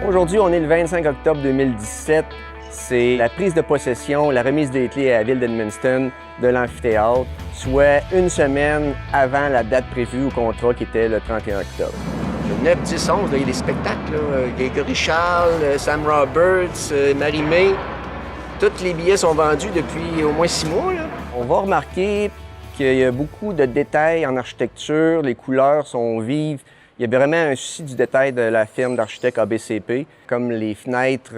Aujourd'hui, on est le 25 octobre 2017. C'est la prise de possession, la remise des clés à la ville d'Edmundston de l'amphithéâtre, soit une semaine avant la date prévue au contrat qui était le 31 octobre. Le 9, 10, 11, il y a des spectacles. Grégory Charles, Sam Roberts, Marie-May. Tous les billets sont vendus depuis au moins 6 mois. Là. On va remarquer qu'il y a beaucoup de détails en architecture, les couleurs sont vives. Il y a vraiment un souci du détail de la firme d'architectes ABCP, comme les fenêtres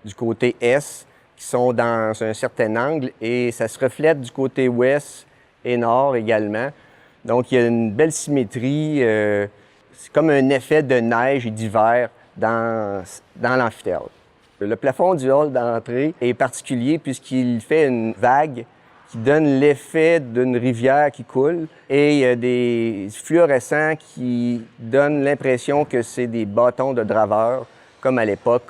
du côté est qui sont dans un certain angle et ça se reflète du côté ouest et nord également. Donc il y a une belle symétrie, c'est comme un effet de neige et d'hiver dans l'amphithéâtre. Le plafond du hall d'entrée est particulier puisqu'il fait une vague qui donne l'effet d'une rivière qui coule et il y a des fluorescents qui donnent l'impression que c'est des bâtons de draveurs, comme à l'époque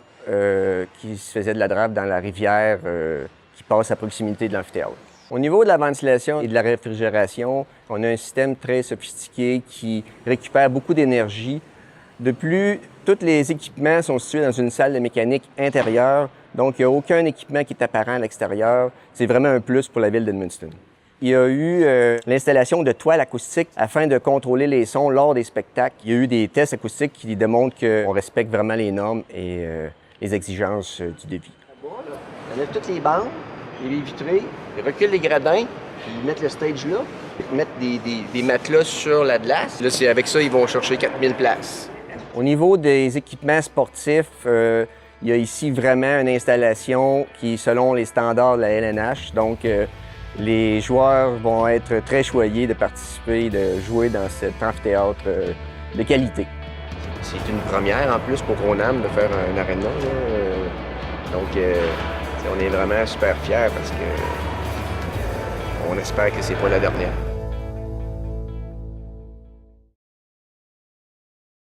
qui se faisait de la drave dans la rivière qui passe à proximité de l'amphithéâtre. Au niveau de la ventilation et de la réfrigération, on a un système très sophistiqué qui récupère beaucoup d'énergie. De plus, tous les équipements sont situés dans une salle de mécanique intérieure, donc il n'y a aucun équipement qui est apparent à l'extérieur. C'est vraiment un plus pour la ville d'Edmundston. Il y a eu l'installation de toiles acoustiques afin de contrôler les sons lors des spectacles. Il y a eu des tests acoustiques qui démontrent qu'on respecte vraiment les normes et les exigences du devis. Ils enlèvent toutes les bandes, les baies vitrées, ils reculent les gradins, puis ils mettent le stage là, ils mettent des matelas sur la glace. Là, c'est avec ça ils vont chercher 4000 places. Au niveau des équipements sportifs, il y a ici vraiment une installation qui est selon les standards de la LNH. Donc, les joueurs vont être très choyés de participer, de jouer dans cet amphithéâtre de qualité. C'est une première en plus pour Ronam de faire un aréna. Donc, on est vraiment super fiers parce qu'on espère que c'est pas la dernière.